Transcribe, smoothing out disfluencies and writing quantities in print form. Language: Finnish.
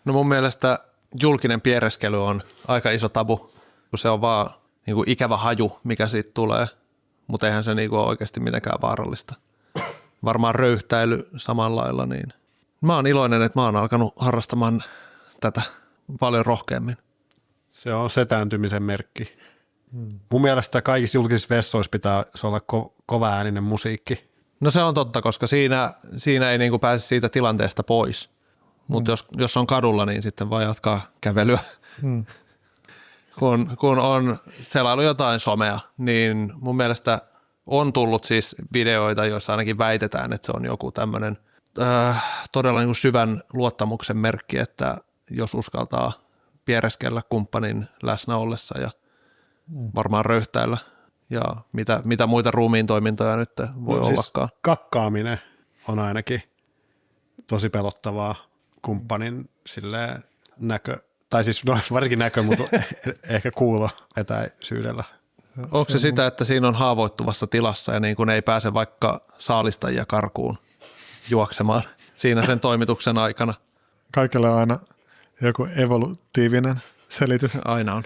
No mun mielestä julkinen piereskely on aika iso tabu, kun se on vaan niin kuin ikävä haju, mikä siitä tulee, mutta eihän se niin kuin ole oikeasti mitenkään vaarallista. Varmaan röyhtäily samalla lailla, niin mä oon iloinen, että mä oon alkanut harrastamaan tätä paljon rohkeammin. Se on setääntymisen merkki. Mun mielestä kaikissa julkisissa vessoissa pitää olla kova ääninen musiikki. No se on totta, koska siinä ei niin kuin pääse siitä tilanteesta pois, mutta jos on kadulla, niin sitten vaan jatkaa kävelyä. Kun on selailu jotain somea, niin mun mielestä on tullut siis videoita, joissa ainakin väitetään, että se on joku tämmöinen todella niin kuin syvän luottamuksen merkki, että jos uskaltaa piereskellä kumppanin läsnä ollessa ja varmaan röyhtäillä ja mitä muita ruumiin toimintoja nyt voi ollakaan. Siis kakkaaminen on ainakin tosi pelottavaa kumppanin silleen tai siis varsinkin näkö, mutta ehkä kuulo etäisyydellä. Onko se sitä, että siinä on haavoittuvassa tilassa ja niin kuin ei pääse vaikka saalistajia karkuun juoksemaan siinä sen toimituksen aikana? Kaikilla on aina joku evolutiivinen selitys. Aina on.